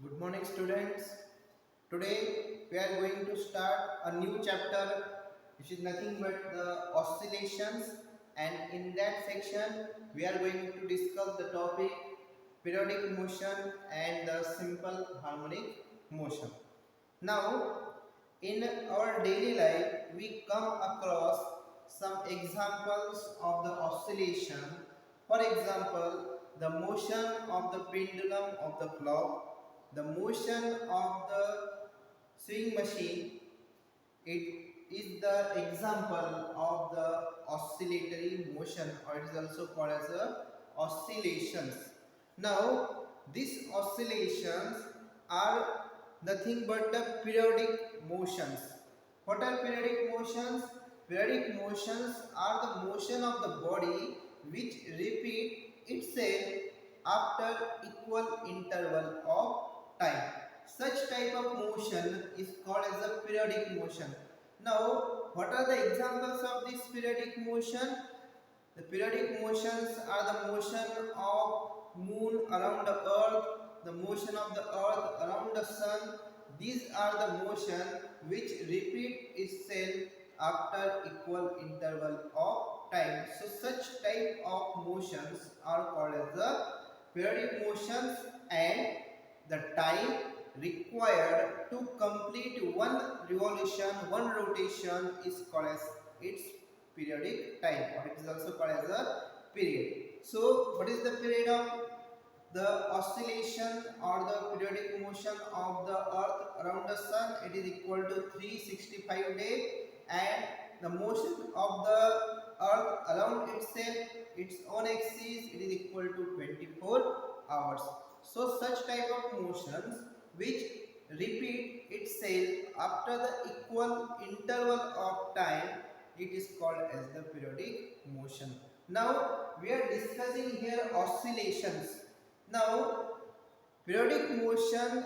Good morning, students. Today we are going to start a new chapter which is nothing but the oscillations, and in that section we are going to discuss the topic periodic motion and the simple harmonic motion. Now, in our daily life we come across some examples of the oscillation. For example, the motion of the pendulum of the clock, the motion of the swing machine. It is the example of the oscillatory motion, or it is also called as a oscillations. Now these oscillations are nothing but the periodic motions. What are periodic motions? Periodic motions are the motion of the body which repeat itself after equal interval of time. Such type of motion is called as a periodic motion. Now, what are the examples of this periodic motion? The periodic motions are the motion of moon around the earth, the motion of the earth around the sun. These are the motion which repeat itself after equal interval of time. So such type of motions are called as the periodic motions, and the time required to complete one revolution, one rotation is called as its periodic time, or it is also called as a period. So what is the period of the oscillation or the periodic motion of the earth around the sun? It is equal to 365 days, and the motion of the earth around itself, its own axis, it is equal to 24 hours. So such type of motions which repeat itself after the equal interval of time, it is called as the periodic motion. Now we are discussing here oscillations. Now periodic motion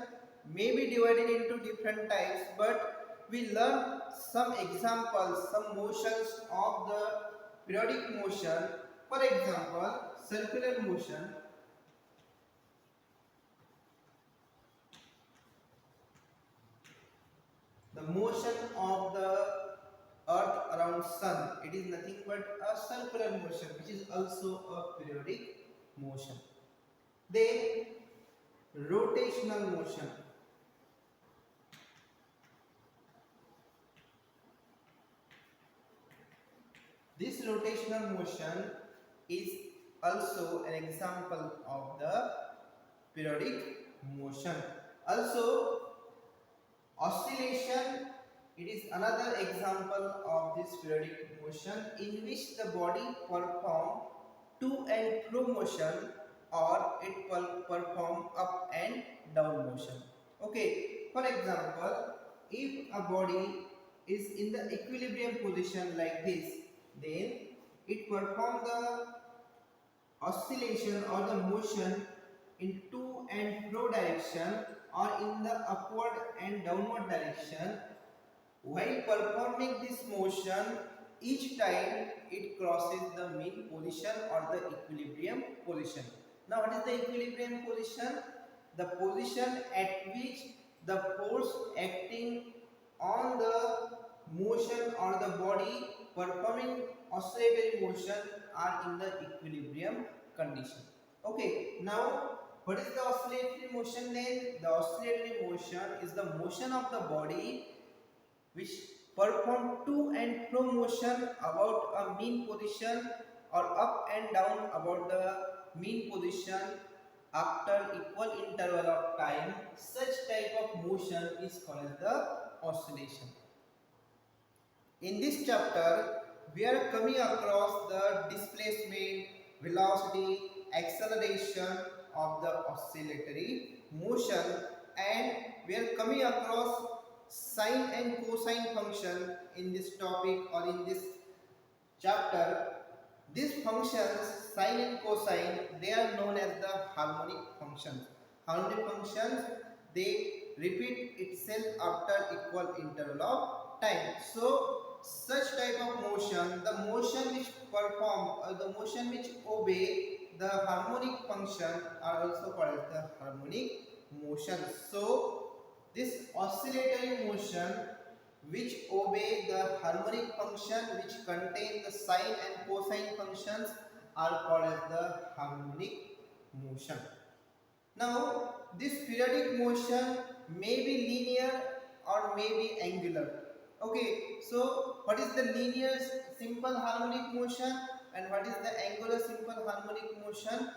may be divided into different types, but we learn some examples, some motions of the periodic motion. For example, circular motion. The motion of the earth around sun, it is nothing but a circular motion, which is also a periodic motion. Then rotational motion. This rotational motion is also an example of the periodic motion. Also, oscillation, it is another example of this periodic motion in which the body perform to and fro motion, or it will perform up and down motion. Okay, for example, if a body is in the equilibrium position like this, then it perform the oscillation or the motion in to and fro direction, or in the upward and downward direction. While performing this motion, each time it crosses the mean position or the equilibrium position. Now what is the equilibrium position? The position at which the force acting on the motion or the body performing oscillatory motion are in the equilibrium condition. Okay, now what is the oscillatory motion then? The oscillatory motion is the motion of the body which perform to and fro motion about a mean position, or up and down about the mean position after equal interval of time. Such type of motion is called as the oscillation. In this chapter, we are coming across the displacement, velocity, acceleration of the oscillatory motion, and we are coming across sine and cosine function in this topic or in this chapter. These functions, sine and cosine, they are known as the harmonic functions. Harmonic functions, they repeat itself after equal interval of time. So such type of motion, the motion which perform or the motion which obey the harmonic function, are also called as the harmonic motion. So this oscillatory motion which obey the harmonic function which contain the sine and cosine functions are called as the harmonic motion. Now this periodic motion may be linear or may be angular. Okay, so what is the linear simple harmonic motion and what is the angular simple harmonic motion?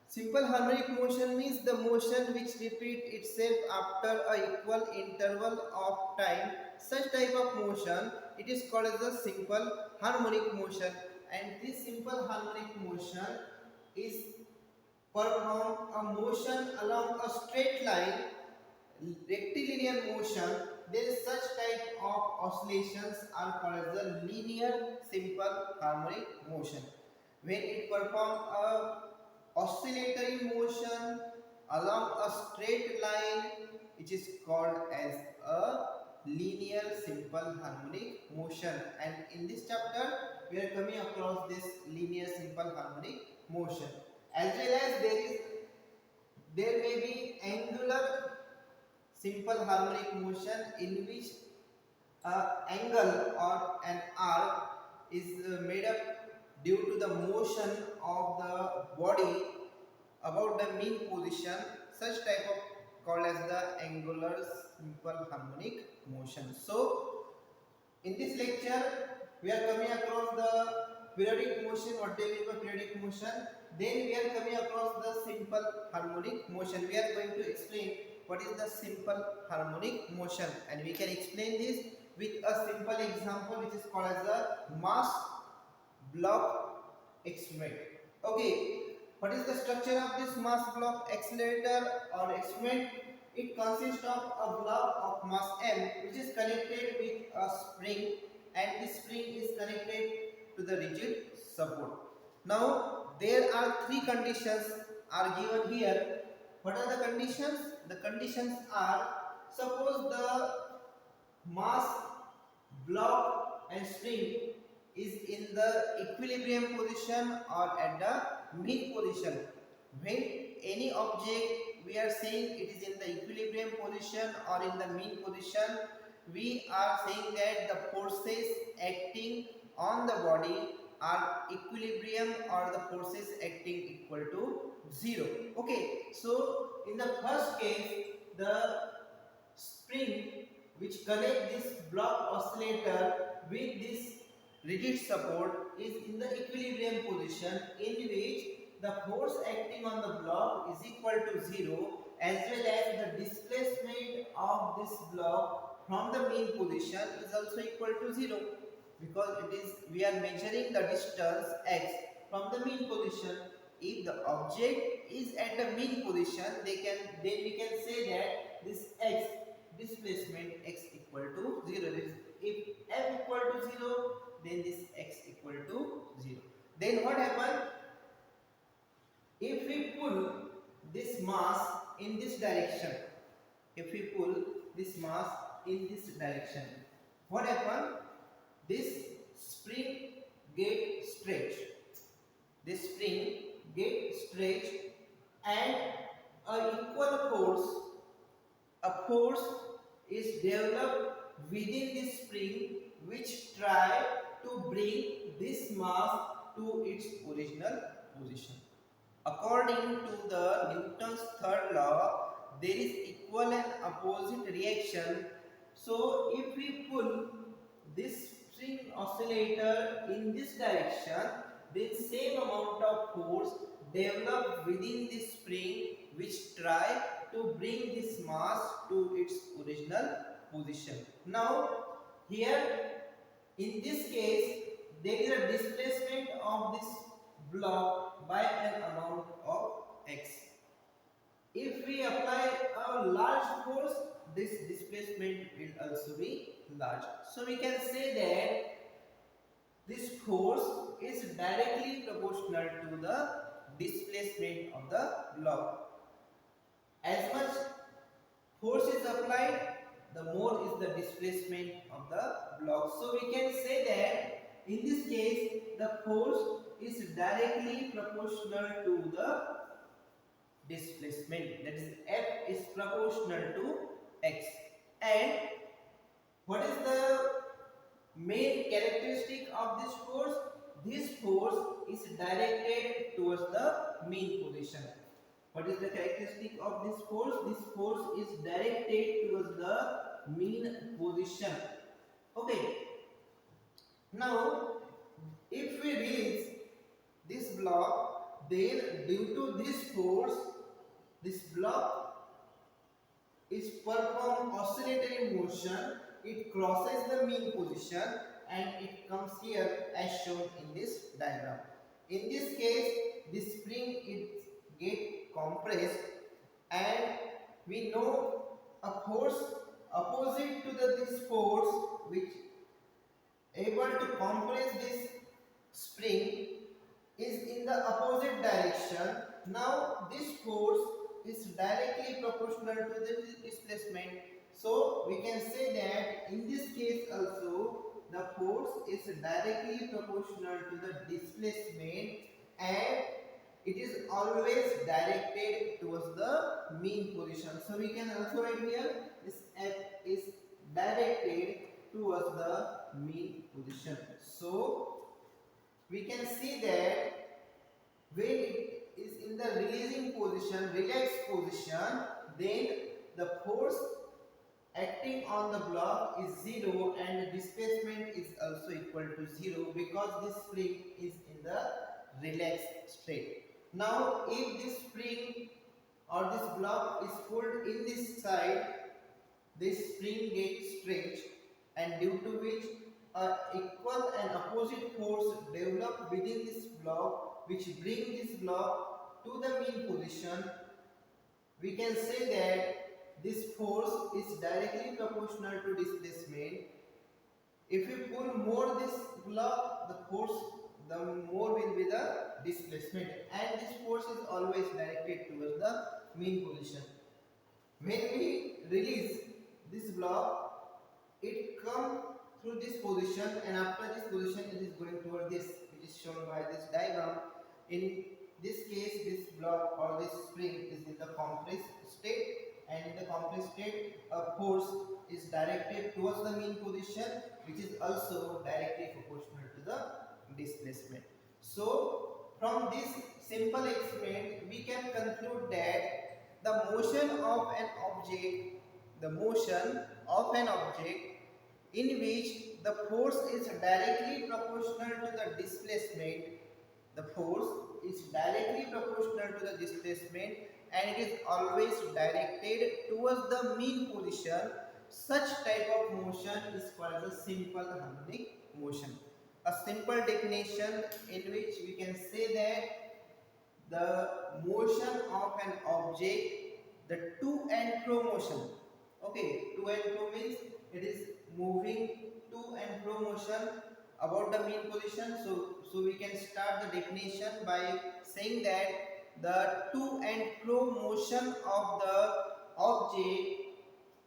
Simple harmonic motion means the motion which repeats itself after a equal interval of time. Such type of motion, it is called as the simple harmonic motion, and this simple harmonic motion is performed a motion along a straight line, rectilinear motion. Then such type of oscillations are called as the linear simple harmonic motion. When it performs a oscillatory motion along a straight line, which is called as a linear simple harmonic motion. And in this chapter we are coming across this linear simple harmonic motion, as well as there may be angular simple harmonic motion, in which angle or an arc is made up due to the motion of the body about the mean position. Such type of called as the angular simple harmonic motion. So in this lecture we are coming across the periodic motion. What they mean by periodic motion? Then we are coming across the simple harmonic motion. We are going to explain what is the simple harmonic motion, and we can explain this with a simple example which is called as the mass block experiment. Okay, what is the structure of this mass block accelerator or experiment? It consists of a block of mass m which is connected with a spring, and this spring is connected to the rigid support. Now there are three conditions are given here. What are the conditions? The conditions are, suppose the mass block and spring is in the equilibrium position or at the mean position. When any object we are saying it is in the equilibrium position or in the mean position, we are saying that the forces acting on the body are equilibrium or the forces acting equal to 0. Okay, so in the first case, the spring which connect this block oscillator with this rigid support is in the equilibrium position, in which the force acting on the block is equal to 0, as well as the displacement of this block from the mean position is also equal to 0, because we are measuring the distance x from the mean position. If the object is at the mean position, then we can say that this x displacement x equal to 0. If f equal to 0, then this x equal to 0. Then what happens? If we pull this mass in this direction, what happens? This spring get stretched. And a force is developed within this spring which try to bring this mass to its original position. According to the Newton's third law, there is equal and opposite reaction. So if we pull this string oscillator in this direction, then same amount of force developed within this spring which try to bring this mass to its original position. Now here in this case there is a displacement of this block by an amount of x. If we apply a large force, this displacement will also be large. So we can say that this force is directly proportional to the displacement of the block. As much force is applied, the more is the displacement of the block. So we can say that in this case the force is directly proportional to the displacement, that is F is proportional to x. And what is the main characteristic of this force? This force is directed towards the mean position. What is the characteristic of this force? This force is directed towards the mean position. Okay. Now, if we release this block, then due to this force, this block is perform oscillatory motion. It crosses the mean position and it comes here as shown in this diagram. In this case, this spring is get compressed, and we know a force opposite to this force which able to compress this spring is in the opposite direction. Now this force is directly proportional to the displacement. So we can say that in this case also the force is directly proportional to the displacement, and it is always directed towards the mean position. So we can also write here this F is directed towards the mean position. So we can see that when it is in the releasing position, relaxed position, then the force acting on the block is 0 and the displacement is also equal to 0 because this spring is in the relaxed state. Now if this spring or this block is pulled in this side, this spring gets stretched, and due to which a equal and opposite force develop within this block which bring this block to the mean position. We can say that this force is directly proportional to displacement. If we pull more this block, the force, the more will be the displacement, and this force is always directed towards the mean position. When we release this block, it comes through this position, and after this position it is going toward this, which is shown by this diagram. In this case, this block or this spring is in the compressed state, and in the compressed state a force is directed towards the mean position, which is also directly proportional to the displacement. So from this simple experiment we can conclude that the motion of an object, in which the force is directly proportional to the displacement, and it is always directed towards the mean position, such type of motion is called as a simple harmonic motion. A simple definition in which we can say that the motion of an object, the to and fro motion. Okay, to and fro means it is moving to and fro motion about the mean position. So we can start the definition by saying that the to and fro motion of the object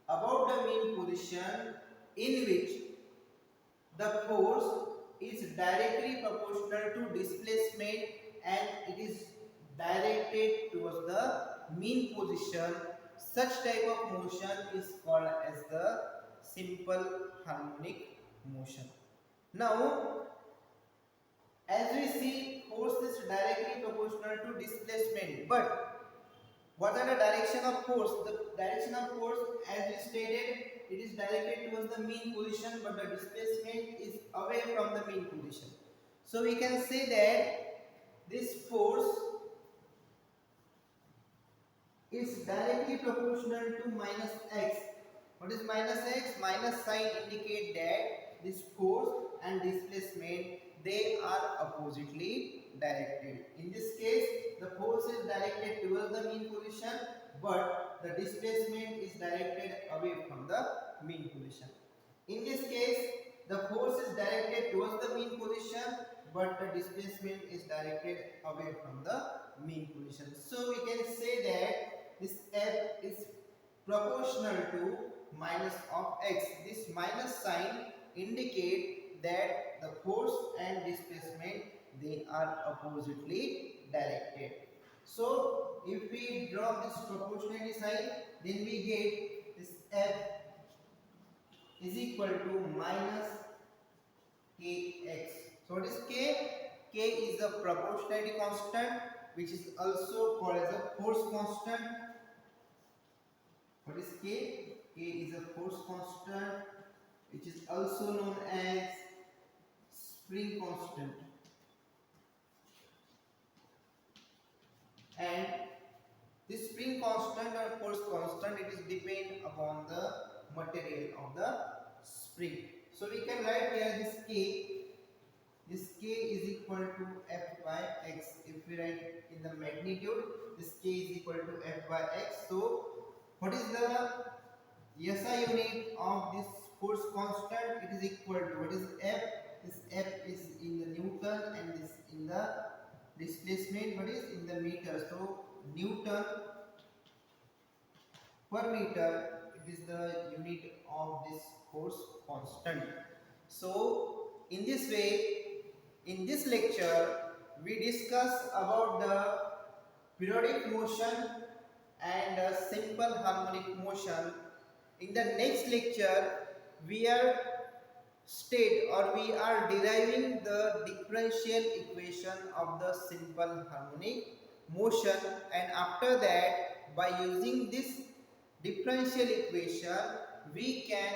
about the mean position, in which the force is directly proportional to displacement and it is directed towards the mean position, such type of motion is called as the simple harmonic motion. Now, as we see, force is directly proportional to displacement, but what are the direction of force? The direction of force, as we stated, it is directed towards the mean position, but the displacement is away from the mean position. So we can say that this force is directly proportional to minus x. What is minus x? Minus sign indicate that this force and displacement, they are oppositely directed. In this case, the force is directed towards the mean position, but the displacement is directed away from the mean position. In this case, the force is directed towards the mean position, but the displacement is directed away from the mean position. So we can say that this F is proportional to minus of x. This minus sign indicate that the force and displacement, they are oppositely directed. So if we draw this proportionality sign, then we get this F is equal to minus Kx. So what is K? K is the proportionality constant, which is also called as a force constant. What is K? K is a force constant, which is also known as spring constant. And this spring constant or force constant, it is depend upon the material of the spring. So we can write here this K. This K is equal to F by X. If we write in the magnitude, this K is equal to F by X. So what is the SI unit of this force constant? It is equal to, what is F? This F is in the Newton and this in the displacement, what is in the meter. So Newton per meter, it is the unit of this force constant. So in this way, in this lecture we discuss about the periodic motion and simple harmonic motion. In the next lecture we are we are deriving the differential equation of the simple harmonic motion, and after that by using this differential equation we can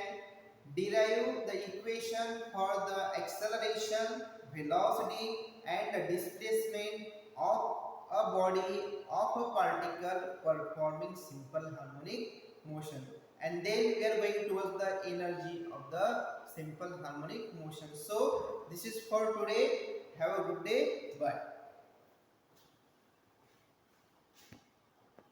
derive the equation for the acceleration, velocity and the displacement of a body of a particle performing simple harmonic motion, and then we are going towards the energy of the simple harmonic motion. So this is for today. Have a good day. Bye.